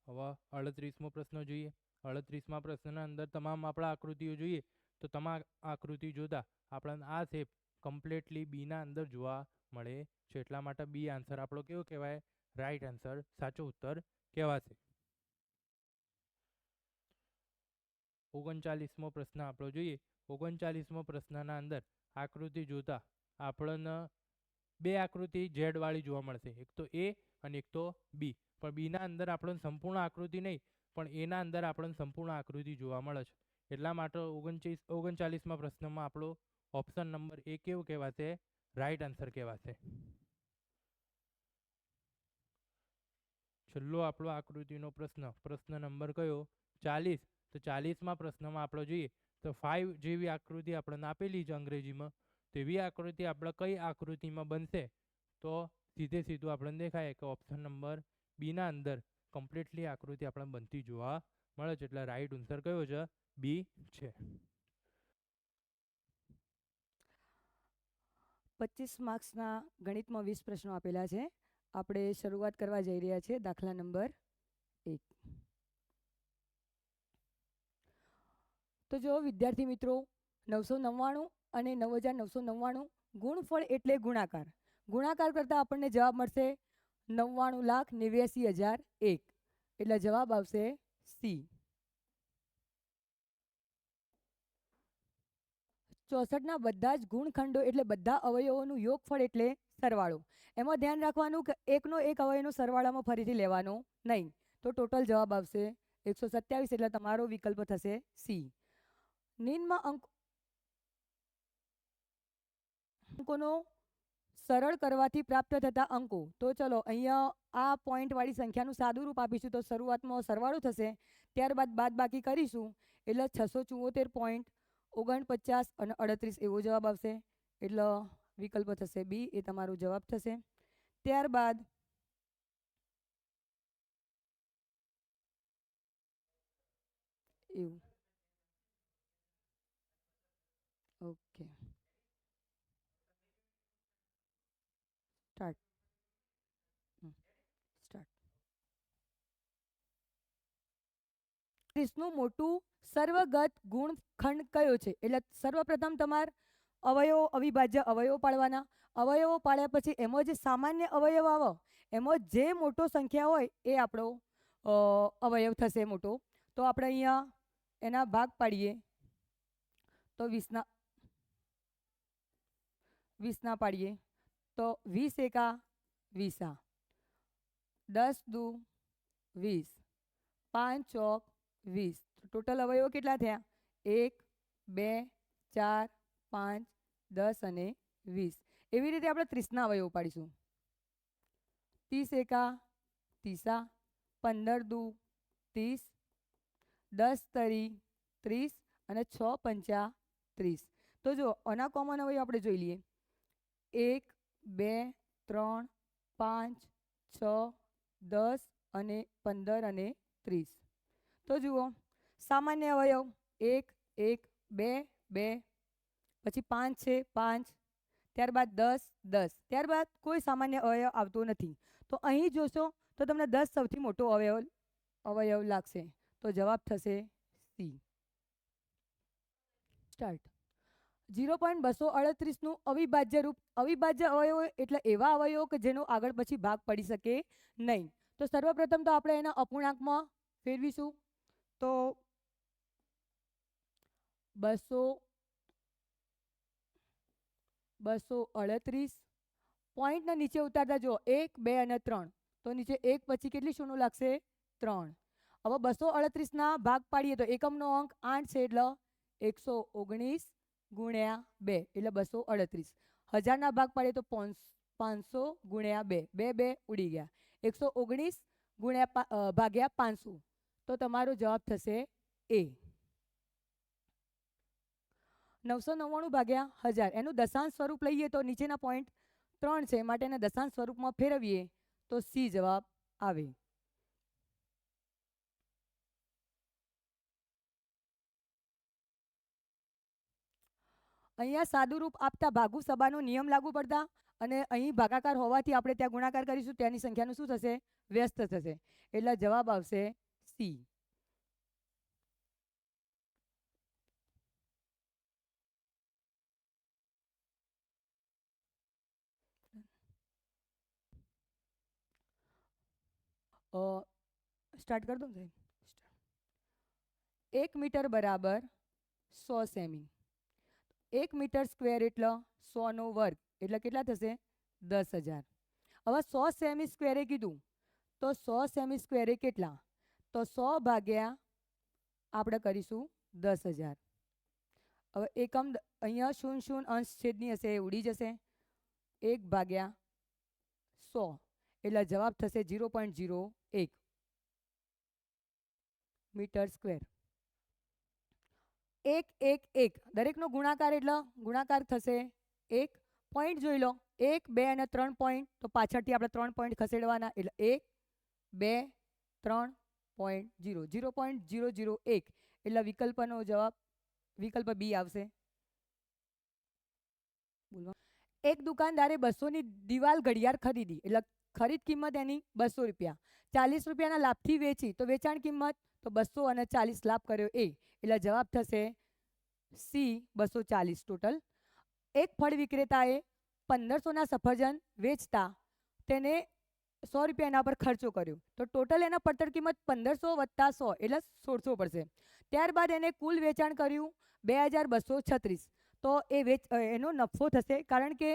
હવે 38મો પ્રશ્ન જોઈએ. 38મા પ્રશ્નના અંદર તમામ આપણા આકૃતિઓ જોઈએ તો તમામ આકૃતિ જોતા આપણને આ શેપ કમ્પ્લીટલી બીના અંદર જોવા મળે છે. એટલા માટે બી આન્સર આપણો કેવો કહેવાય? રાઈટ આન્સર, સાચો ઉત્તર કહેવાશે. 39મો પ્રશ્ન આપણો જોઈએ. 39મો પ્રશ્નના અંદર આકૃતિ જોતા આપણને બે આકૃતિ ઝેડ વાળી જોવા મળશે, એક તો એ અને એક તો બી. પણ બીના અંદર આપણને સંપૂર્ણ આકૃતિ નહીં પણ એના અંદર આપણને સંપૂર્ણ આકૃતિ જોવા મળે છે. એટલા માટે 39મા પ્રશ્નમાં આપણો ઓપ્શન નંબર એ કેવું કહેવાશે? રાઈટ આન્સર કહેવાશે. છેલ્લો આપણો આકૃતિનો પ્રશ્ન નંબર કયો? 40. તો 40મા પ્રશ્નમાં આપણે જોઈએ તો 5 જેવી આકૃતિ આપણને આપેલી છે અંગ્રેજીમાં, તેવી આકૃતિ આપણે કઈ આકૃતિમાં બનશે? તો સીધે સીધું આપણને દેખાય કે ઓપ્શન નંબર બીના અંદર કમ્પ્લીટલી આકૃતિ આપણને બનતી જોવા મળે છે. એટલે રાઈટ આન્સર કયો છે? બી છે. 25 માર્ક્સના ગણિતમાં 20 પ્રશ્નો આપેલા છે. આપણે શરૂઆત કરવા જઈ રહ્યા છીએ દાખલા નંબર 1. તો જો વિદ્યાર્થી મિત્રો, 999 અને 9999 ગુણફળ એટલે ગુણાકાર. ગુણાકાર કરતાં આપણને જવાબ મળશે 99,89,001. એટલે જવાબ આવશે સી. 64ના બધા જ ગુણખંડો એટલે બધા અવયવોનું યોગફળ એટલે સરવાળો. એમાં ધ્યાન રાખવાનું કે એકનો એક અવયવનો સરવાળામાં ફરીથી લેવાનો નહીં. તો ટોટલ જવાબ આવશે 127. એટલે તમારો વિકલ્પ થશે સી. નિમ્ન અંકોનો સરળ કરવાથી પ્રાપ્ત થતા અંકો. તો ચલો અહીંયા આ પોઈન્ટવાળી સંખ્યાનું સાદું રૂપ આપીશું તો શરૂઆતમાં સરવાળો થશે, ત્યારબાદ બાદબાકી કરીશું એટલે 674.49 અને 38 એવો જવાબ આવશે. એટલે વિકલ્પ થશે બી, એ તમારો જવાબ થશે. ત્યારબાદ એવું ઓકે સ્ટાર્ટ. ત્રીસનું મોટું સર્વગત ગુણખંડ કયો છે? એટલે સર્વપ્રથમ તમારે અવિભાજ્ય અવયવો પાડવાના. અવયવો પાડ્યા પછી એમાં જે સામાન્ય અવયવ આવે એમાં જે મોટો સંખ્યા હોય એ આપણો અવયવ થશે મોટો. તો આપણે અહીંયા એના ભાગ પાડીએ તો 20 પાડીએ તો 20 એકા 20, 10 દુ 20, 5 ચોક 20. ટોટલ અવયવો કેટલા થયા? 1, 2, 4, 5, 10 અને 20. એવી રીતે આપણે 30ના અવયવો પાડીશું. 30 એકા 30, 15 દુ 30, 10 તરી 30 અને 6 પંચા 30. તો જો આના કોમન અવયવ આપણે જોઈ લઈએ. 1, 2, 3, 5, 6, 10 અને 15 અને 30. તો જુઓ સામાન્ય અવયવ 1, 1, 2, 2, પછી 5 છે 5, ત્યારબાદ 10, 10, ત્યારબાદ કોઈ સામાન્ય અવયવ આવતો નથી. તો અહીં જોશો તો તમને 10 સૌથી મોટો અવયવ લાગશે. તો જવાબ થશે સી. સ્ટાર્ટ. 0.238નું અવિભાજ્ય રૂપ. અવિભાજ્ય અવયવો એટલે એવા અવયવો કે જેનો આગળ પછી ભાગ પડી શકે નહીં. તો સર્વપ્રથમ તો આપણે એના અપૂર્ણાંકમાં ફેરવીશું. તો 238 પોઈન્ટના નીચે ઉતારતા જો 1, 2 અને 3. તો નીચે 1 પછી કેટલી શૂન્ય લાગશે? 3. હવે 238ના ભાગ પાડીએ તો એકમનો અંક 8 છે એટલે 119 ગુણ્યા 2 એટલે 238. 1000ના ભાગ પાડીએ તો 500 ગુણ્યા 2, 2 ઉડી ગયા. 119 ગુણ્યા ભાગ્યા 500. તો તમારો જવાબ થશે એ. 999 ભાગ્યા 1000 એનું દશાંશ સ્વરૂપ લઈએ તો નીચેના પોઈન્ટ 3 છે માટે એને દશાંશ સ્વરૂપમાં ફેરવીએ તો સી જવાબ આવે. અહીંયા સાદું રૂપ આપતા ભાગુ સબાનો નિયમ લાગુ પડતા અને અહીં ભાગાકાર હોવાથી આપણે ત્યાં ગુણાકાર કરીશું ત્યાંની સંખ્યાનું શું થશે? વ્યસ્ત થશે. એટલે જવાબ આવશે સી. સ્ટાર્ટ કરી દો સાહેબ. 1 મીટર બરાબર 100 સેમી. 1 મીટર સ્ક્વેર એટલે 100નો વર્ગ એટલે કેટલા થશે? 10,000. હવે 100 સેમી સ્ક્વેરે કીધું તો 100 સેમી સ્ક્વેરે કેટલા? તો 100 ભાગ્યા આપણે કરીશું 10,000. હવે એકમ અહીંયા 0 અંશ છેદની હશે એ ઉડી જશે. 1 ભાગ્યા 100 એટલે જવાબ થશે 0.01 મીટર સ્ક્વેર. 1, 1, 1 દરેકનો ગુણાકાર એટલે ગુણાકાર થશે 1. પોઈન્ટ જોઈ લો 1, 2 અને 3 પોઈન્ટ. તો પાછળથી આપણે 3 પોઈન્ટ ખસેડવાના એટલે 1, 2, 3.0 0.001 એટલે વિકલ્પનો જવાબ વિકલ્પ બી આવશે. એક દુકાનદારે 200ની દિવાલ ઘડિયાળ ખરીદી એટલે ખરીદ કિંમત એની 200 રૂપિયા. 40 રૂપિયાના લાભથી વેચી તો વેચાણ કિંમત તો 200 અને 40 લાભ કર્યો એ એટલે જવાબ થશે સી 240 ટોટલ. એક ફળ વિક્રેતાએ 1500ના સફરજન વેચતા તેને 100 રૂપિયા એના પર ખર્ચો કર્યો તો ટોટલ એના પડતર કિંમત 1500 વત્તા 100 એટલે 1600 પડશે. ત્યારબાદ એને કુલ વેચાણ કર્યું 2236. તો એનો નફો થશે કારણ કે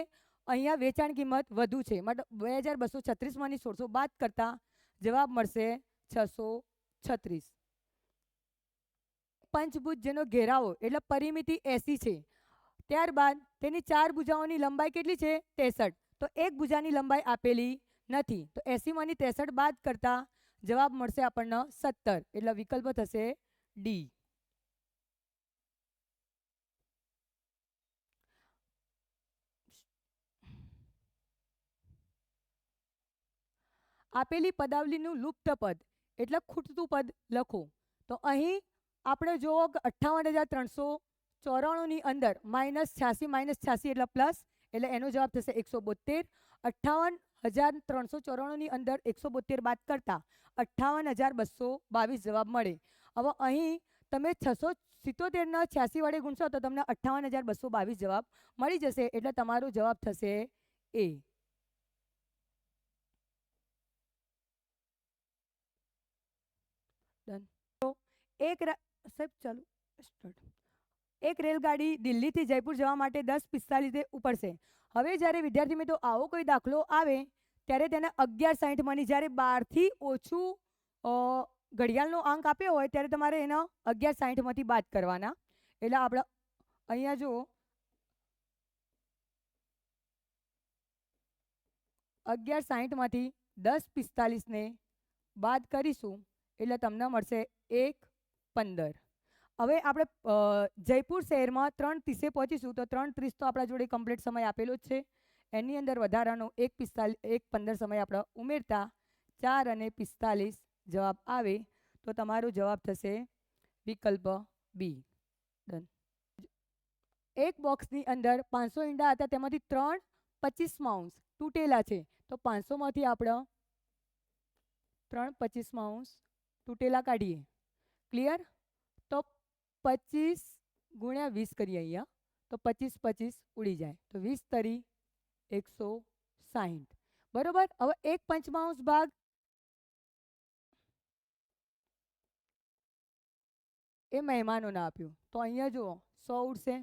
અહીંયા વેચાણ કિંમત વધુ છે મતલબ 2236માંની 1600 બાદ કરતા જવાબ મળશે 636. પંચભુજ જેનો ઘેરાવો એટલે પરિમિતિ 80 છે. ત્યારબાદ તેની 4 ભુજાઓની લંબાઈ કેટલી છે? 63. તો એક ભુજાની લંબાઈ આપેલી નથી તો 80માંની 63 બાદ કરતા જવાબ મળશે આપણને 17 એટલે વિકલ્પ થશે ડી. આપેલી પદાવલીનું લુપ્ત પદ એટલે ખૂટતું પદ લખો. તો અહીં આપણે જુઓ કે 58,394ની અંદર -86 એટલે પ્લસ એટલે એનો જવાબ થશે 172. 58,394ની અંદર 172 બાદ કરતા 58,222 જવાબ મળે. હવે અહીં તમે 677 વડે ગુણશો તો તમને 58,222 જવાબ મળી જશે. એટલે તમારો જવાબ થશે એ. ડન. તો સાહેબ ચાલો સ્ટાર્ટ. એક રેલગાડી દિલ્હીથી જયપુર જવા માટે 10:45 ઉપડશે. હવે જ્યારે વિદ્યાર્થી મિત્રો આવો કોઈ દાખલો આવે ત્યારે તેને 11:60 મળી. જ્યારે 12થી ઓછું ઘડિયાળનો અંક આપ્યો હોય ત્યારે તમારે એનો 11:60માંથી બાદ કરવાના. એટલે આપણે અહીંયા જુઓ 11:60માંથી 10:45ને બાદ કરીશું એટલે તમને મળશે 1:15. હવે આપણે જયપુર શહેરમાં 3:30 પહોંચીશું તો 3:30 તો આપણા જોડે કમ્પ્લીટ સમય આપેલો જ છે. એની અંદર વધારાનો 1:15 સમય આપણે ઉમેરતા 4:45 જવાબ આવે તો તમારો જવાબ થશે વિકલ્પ બી. ડન. એક બોક્સની અંદર 500 ઈંડા હતા, તેમાંથી 3 25 તૂટેલા છે. તો 500માંથી આપણે 3 25 તૂટેલા કાઢીએ. ક્લિયર? તો 25 ગુણ્યા 20 કરીએ અહીંયા તો 25 ઉડી જાય તો 20 તરી 160. બરોબર. હવે 1/5 ભાગ એ મહેમાનોને આપ્યું તો અહીંયા જુઓ 100 ઉડશે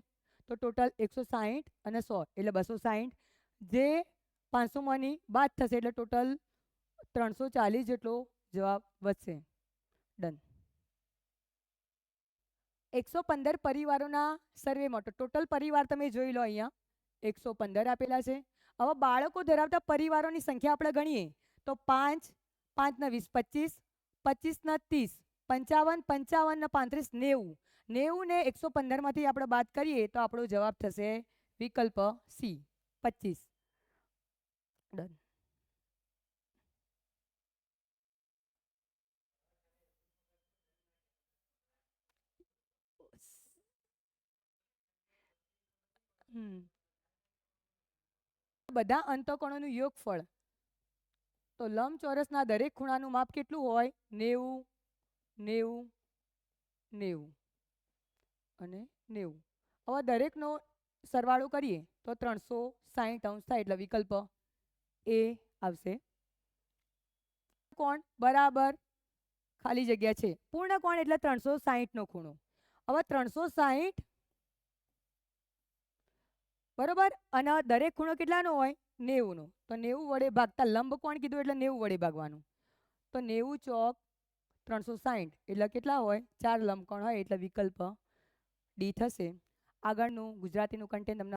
તો ટોટલ 160 અને 100 એટલે 260. જે 500માંની બાદ થશે એટલે ટોટલ 340 જેટલો જવાબ વધશે. ડન. 115 પરિવારોના સર્વેમાં ટોટલ પરિવાર તમે જોઈ લો અહીંયા 115 આપેલા છે. હવે બાળકો ધરાવતા પરિવારોની સંખ્યા આપણે ગણીએ તો 5 5 ને 20 25 25 ને 30 55 55 ને 35 90 90 ને 115માંથી આપણે બાદ કરીએ તો આપણો જવાબ થશે વિકલ્પ સી 25. ડન. બધા અંતઃકોણોનું યોગફળ તો લંબચોરસના દરેક ખૂણાનું માપ કેટલું હોય? 90 90 90 અને 90. હવે દરેકનો સરવાળો કરીએ તો 360 અંશ થાય એટલે વિકલ્પ એ આવશે. કોણ બરાબર ખાલી જગ્યા છે. પૂર્ણ કોણ એટલે 360 નો ખૂણો. હવે 360 બરોબર અને દરેક ખૂણો કેટલાનો હોય? 90 નો. તો 90 વડે ભાગતા લંબ કોણ કીધું એટલે 90 વડે ભાગવાનું. તો 90 ચોક 360 એટલે કેટલા હોય? 4 લંબકોણ હોય એટલે વિકલ્પ ડી થશે. આગળનું ગુજરાતીનું કન્ટેન્ટ તમને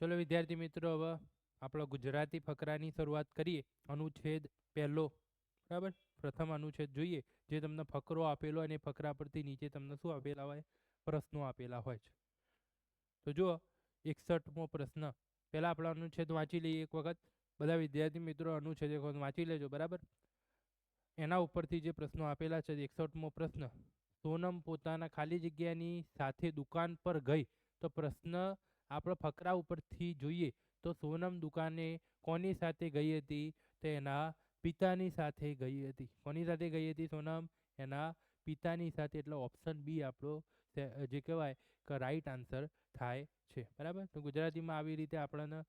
ચલો વિદ્યાર્થી મિત્રો, હવે આપણો ગુજરાતી ફકરાની શરૂઆત કરીએ. અનુચ્છેદ પહેલો, બરાબર. પ્રથમ અનુચ્છેદ જોઈએ, જે તમને ફકરો આપેલો અને ફકરા પરથી નીચે તમને શું આપેલા હોય? પ્રશ્નો આપેલા હોય છે. તો જુઓ 61મો પ્રશ્ન. પહેલા આપણે અનુચ્છેદ વાંચી લઈએ એક વખત. બધા વિદ્યાર્થી મિત્રો અનુચ્છેદ એક વખત વાંચી લેજો, બરાબર. એના ઉપરથી જે પ્રશ્નો આપેલા છે. 61મો પ્રશ્ન. સોનમ પોતાના ખાલી જગ્યાની સાથે દુકાન પર ગઈ. તો પ્રશ્ન આપણે ફકરા ઉપરથી જોઈએ તો સોનમ દુકાને કોની સાથે ગઈ હતી? તો એના પિતાની સાથે ગઈ હતી. કોની સાથે ગઈ હતી સોનમ? એના પિતાની સાથે. એટલે ઓપ્શન બી આપણો જે કહેવાય કે રાઈટ આન્સર થાય છે, બરાબર. તો ગુજરાતીમાં આવી રીતે આપણને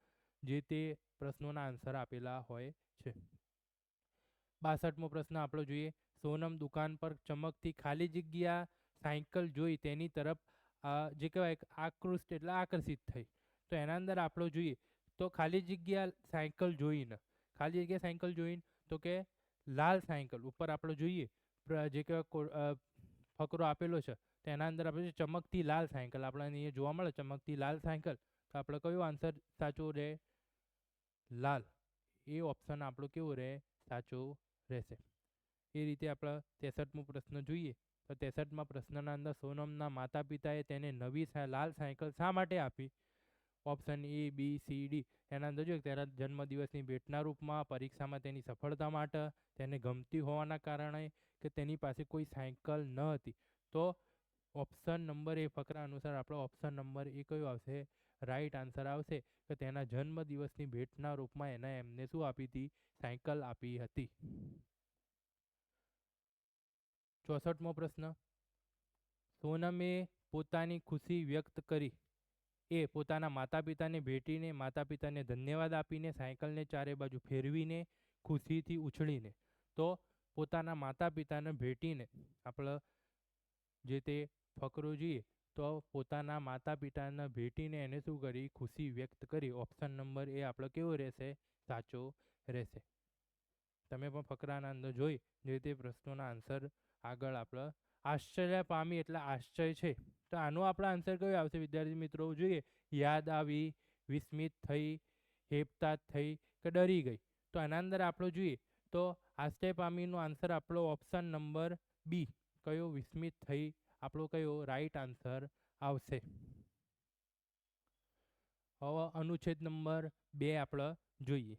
જે તે પ્રશ્નોના આન્સર આપેલા હોય છે. 62મો પ્રશ્ન આપણો જોઈએ. સોનમ દુકાન પર ચમકતી ખાલી જગ્યા સાયકલ જોઈ તેની તરફ જે કહેવાય આકૃષ્ટ એટલે આકર્ષિત થઈ. તો એના અંદર આપણો જોઈએ તો ખાલી જગ્યા સાયકલ જોઈને, ખાલી જગ્યા સાયકલ જોઈને તો કે લાલ સાયકલ ઉપર આપણે જોઈએ જે કહેવાય ફકરો આપેલો છે. તો એના અંદર આપણે ચમકતી લાલ સાયકલ આપણને અહીંયા જોવા મળે. ચમકતી લાલ સાયકલ. તો આપણે કયો આન્સર સાચો રહે? લાલ. એ ઓપ્શન આપણો કેવો રહે? સાચો રહેશે. એ રીતે આપણે 63મો પ્રશ્ન જોઈએ તો 63મા પ્રશ્નના અંદર સોનમના માતા પિતાએ તેને નવી લાલ સાયકલ શા માટે આપી? Option A B C D. એના અંદર જોઈએ તેના જન્મદિવસની ભેટના રૂપમાં, પરીક્ષામાં તેની સફળતા માટે, તેને ગમતી હોવાના કારણે, કે તેની પાસે કોઈ સાયકલ ન હતી. તો ઓપ્શન નંબર એ ફકરા અનુસાર આપણો ઓપ્શન નંબર એ કયો આવશે? રાઈટ આન્સર આવશે કે તેના જન્મદિવસની ભેટના રૂપમાં એમને શું આપી હતી? સાયકલ આપી હતી. 64મો પ્રશ્ન, સોનમે પોતાની ખુશી વ્યક્ત કરી. એ પોતાના માતા પિતાને ભેટીને, માતા પિતાને ધન્યવાદ આપીને, સાયકલને ચારે બાજુ ફેરવીને, ખુશીથી ઉછળીને. તો પોતાના માતા પિતાને ભેટીને આપણે જે તે ફકરો જોઈએ તો પોતાના માતા પિતાને ભેટીને એને શું કરી? ખુશી વ્યક્ત કરી. ઓપ્શન નંબર એ આપણો કેવો રહેશે? સાચો રહેશે. તમે પણ ફકરાના અંદર જોઈ જે તે પ્રશ્નોના આન્સર આગળ આપણે આશ્ચર્ય પામી એટલે આશ્ચર્ય છે. તો આનો આપણો આન્સર કયો આવશે વિદ્યાર્થી મિત્રો? જોઈએ, યાદ આવી, વિસ્મિત થઈ, હેપતાત થઈ કે ડરી ગઈ. તો આના અંદર આપણો જોઈએ તો આશ્ચર્ય પામીનો આન્સર આપણો ઓપ્શન નંબર બી કયો? વિસ્મિત થઈ આપણો કયો રાઈટ આન્સર આવશે. હવે અનુચ્છેદ નંબર 2 આપણે જોઈએ.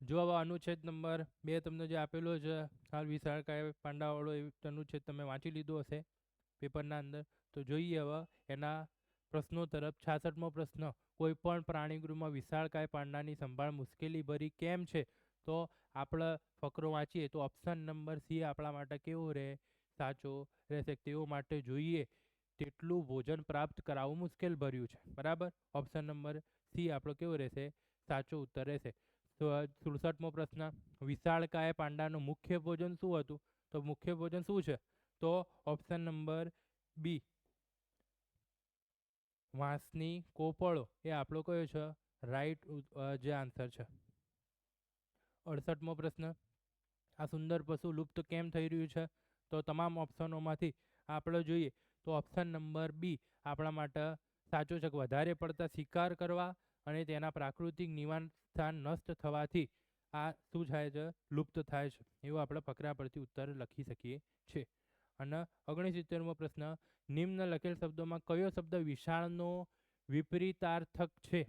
જો હવે અનુચ્છેદ નંબર 2 તમને જે આપેલો છે હાલ વિશાળકાય પાંડાવાળો એ અનુચ્છેદ તમે વાંચી લીધો હશે પેપરના અંદર. તો જોઈએ હવે એના પ્રશ્નો તરફ. 66મો પ્રશ્ન, કોઈ પણ પ્રાણીગૃહમાં વિશાળકાય પાંડાની સંભાળ મુશ્કેલી ભરી કેમ છે? તો આપણે ફકરો વાંચીએ તો ઓપ્શન નંબર સી આપણા માટે કેવો રહે? સાચો રહેશે. તેઓ માટે જોઈએ તેટલું ભોજન પ્રાપ્ત કરાવવું મુશ્કેલ ભર્યું છે. બરાબર, ઓપ્શન નંબર સી આપણો કેવો રહેશે? સાચો ઉત્તર રહેશે. તો 67મો પ્રશ્ન, વિશાળકાય પાંડાનું મુખ્ય ભોજન શું હતું? તો મુખ્ય ભોજન શું છે? તો ઓપ્શન નંબર બી વાંસની કોપળો એ આપણો કયો છે? રાઈટ જે આન્સર છે. 68મો પ્રશ્ન, આ સુંદર પશુ લુપ્ત કેમ થઈ રહ્યું છે? તો તમામ ઓપ્શનોમાંથી આપણે જોઈએ તો ઓપ્શન નંબર બી આપણા માટે સાચો છે. વધારે પડતા શિકાર કરવા અને તેના પ્રાકૃતિક નિવાસ સ્થાન નષ્ટ થવાથી આ શું થાય છે? લુપ્ત થાય છે. એવું આપણે ફકરા પરથી ઉત્તર લખી શકીએ છીએ. અને 69મો પ્રશ્ન, નિમ્ન લખેલ શબ્દોમાં કયો શબ્દ વિશાળનો વિપરીતાર્થક છે?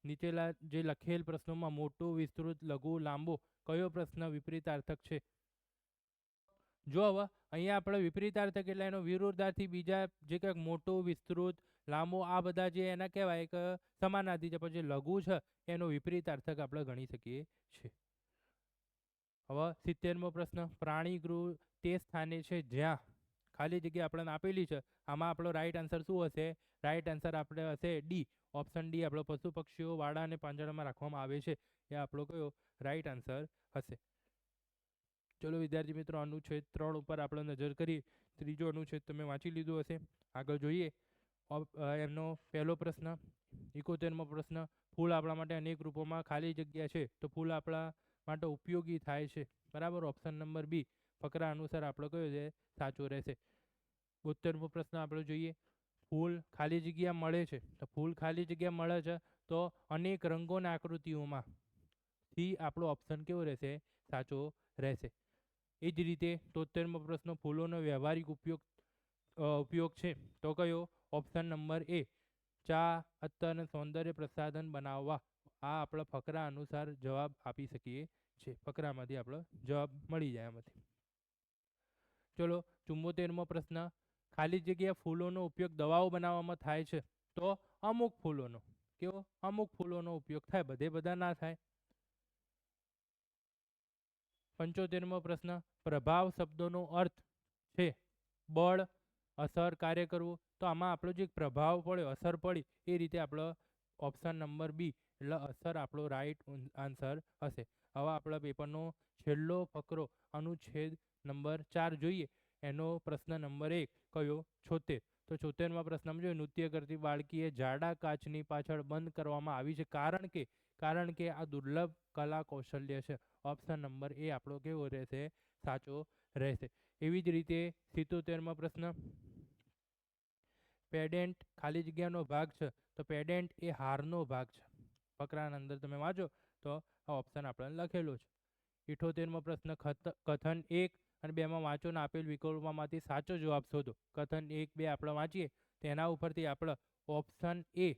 નીચેલા જે લખેલ પ્રશ્નોમાં મોટું, વિસ્તૃત, લઘુ, લાંબો કયો પ્રશ્ન વિપરીતાર્થક છે? જો હવે અહીંયા આપણે વિપરીતાર્થક એટલે એનો વિરોધાર્થી બીજા જે કંઈક મોટું, વિસ્તૃત, લાંબો આ બધા જે એના કહેવાય કે સમાનાર્થી છે. પછી લઘુ છે એનો વિપરીતાર્થક આપણે ગણી શકીએ છીએ. હવે 70મો પ્રશ્ન, પ્રાણીગૃહ તે સ્થાને છે જ્યાં ખાલી જગ્યા આપણને આપેલી છે. આમાં આપણો રાઈટ આન્સર શું હશે? રાઈટ આન્સર આપણે હશે ડી. ઓપ્શન ડી આપણો પશુ પક્ષીઓ વાડા અને પાંજરામાં રાખવામાં આવે છે. એ આપણો કયો રાઈટ આન્સર હશે. ચલો વિદ્યાર્થી મિત્રો, અનુચ્છેદ 3 ઉપર આપણે નજર કરીએ. ત્રીજો અનુચ્છેદ તમે વાંચી લીધો હશે. આગળ જોઈએ એમનો પહેલો પ્રશ્ન, 71મો પ્રશ્ન, ફૂલ આપણા માટે અનેક રૂપોમાં ખાલી જગ્યા છે તો ફૂલ આપણા માટે ઉપયોગી થાય છે. બરાબર, ઓપ્શન નંબર બી ફકરા અનુસાર આપણો કયો છે? સાચો રહેશે. 72મો પ્રશ્ન આપણે જોઈએ, ફૂલ ખાલી જગ્યા મળે છે તો ફૂલ ખાલી જગ્યા મળે છે તો અનેક રંગોના આકૃતિઓમાં થી આપણો ઓપ્શન કેવો રહેશે? સાચો રહેશે. એ જ રીતે 73મો પ્રશ્ન, ફૂલોનો વ્યવહારિક ઉપયોગ છે તો કયો? ઓપ્શન નંબર એ ચા, અત્તર અને સૌંદર્ય પ્રસાધન બનાવવા. આ આપણા ફકરા અનુસાર જવાબ આપી શકીએ છીએ. ફકરામાંથી આપણો જવાબ મળી જાય એમાંથી. ચલો 74મો પ્રશ્ન, ખાલી જગ્યા ફૂલોનો ઉપયોગ દવાઓ બનાવવામાં થાય છે તો અમુક ફૂલોનો. કેવો? અમુક ફૂલોનો ઉપયોગ થાય, બધે બધા ના થાય. 75મો પ્રશ્ન, પ્રભાવ શબ્દોનો અર્થ છે બળ, અસર, કાર્ય કરવું. તો આમાં આપણો જે પ્રભાવ પડ્યો, અસર પડી, એ રીતે આપણો ઓપ્શન નંબર બી એટલે અસર આપણો રાઈટ આન્સર હશે. હવે આપણા પેપરનો છેલ્લો ફકરો અનુચ્છેદ નંબર 4 જોઈએ. એનો પ્રશ્ન નંબર 1 કયો? 76. તો 76મા પ્રશ્નમાં જોઈએ, નૃત્ય કરતી બાળકીએ જાડા કાચની પાછળ બંધ કરવામાં આવી છે કારણ કે આ દુર્લભ કલા કૌશલ્ય છે. ઓપ્શન નંબર એ આપણો કેવો રહેશે? સાચો રહેશે. એવી જ રીતે 77મો પ્રશ્ન, પેડેન્ટ ખાલી જગ્યાનો ભાગ છે તો પેડેન્ટ એ હારનો ભાગ છે. ફકરાના અંદર તમે વાંચો તો આ ઓપ્શન આપણને લખેલો છે. 78મો પ્રશ્ન, કથન 1 અને 2માં વાંચો ને આપેલ વિકલ્પોમાંથી સાચો જવાબ શોધો. કથન 1, 2 આપણે વાંચીએ તો એના ઉપરથી આપણે ઓપ્શન એ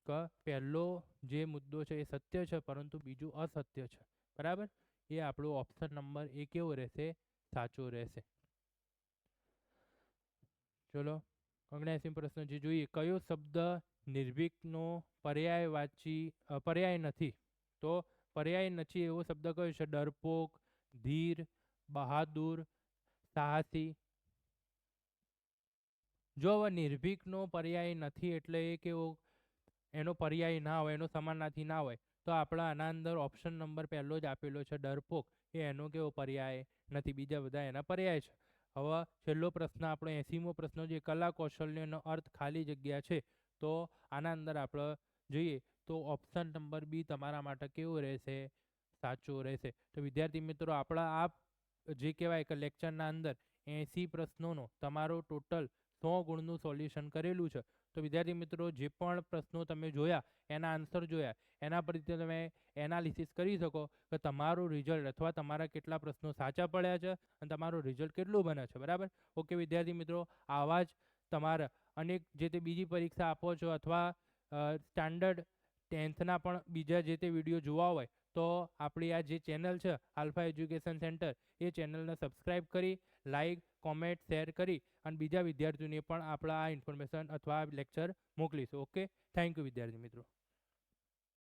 કે પહેલો જે મુદ્દો છે એ સત્ય છે પરંતુ બીજું અસત્ય છે. બરાબર, એ આપણો ઓપ્શન નંબર એ કેવો રહેશે? સાચો રહેશે. ચલો 79 પ્રશ્ન જે જોઈએ, કયો શબ્દ નિર્ભીકનો પર્યાય નથી? તો પર્યાય નથી એવો શબ્દ કયો છે? ડરપોક, ધીર, બહાદુર, સાહસી. જો હવે નિર્ભીકનો પર્યાય નથી એટલે એ કેવો, એનો પર્યાય ના હોય, એનો સમાનાર્થી ના હોય, તો આપણા આના અંદર ઓપ્શન નંબર પહેલો જ આપેલો છે ડરપોક, એ એનો કેવો પર્યાય નથી, બીજા બધા એના પર્યાય છે. હવે છેલ્લો પ્રશ્ન આપણો 80મો પ્રશ્ન જે કલા કૌશલ્યનો અર્થ ખાલી જગ્યા છે, તો આના અંદર આપણે જોઈએ તો ઓપ્શન નંબર બી તમારા માટે કેવો રહેશે? સાચો રહેશે. તો વિદ્યાર્થી મિત્રો, આપણા આ જે કહેવાય કે લેક્ચરના અંદર 80 પ્રશ્નોનો તમારો ટોટલ 100 ગુણનું સોલ્યુશન કરેલું છે. તો વિદ્યાર્થી મિત્રો, જે પણ પ્રશ્નો તમે જોયા, એના આન્સર જોયા, એના પરથી તમે એનાલિસિસ કરી શકો કે તમારું રિઝલ્ટ અથવા તમારા કેટલા પ્રશ્નો સાચા પડ્યા છે અને તમારું રિઝલ્ટ કેટલું બને છે. બરાબર? ઓકે વિદ્યાર્થી મિત્રો, આવા જ તમારા અનેક જે તે બીજી પરીક્ષા આપો છો અથવા સ્ટાન્ડર્ડ 10થના પણ બીજા જે તે વિડીયો જોવા હોય તો આપણી આ જે ચેનલ છે આલ્ફા એજ્યુકેશન સેન્ટર, એ ચેનલને સબસ્ક્રાઈબ કરી, લાઈક, કોમેન્ટ, શેર કરી અને બીજા વિદ્યાર્થીઓને પણ આપણા આ ઇન્ફોર્મેશન અથવા લેક્ચર મોકલીશું. ઓકે, થેન્ક યુ વિદ્યાર્થી મિત્રો.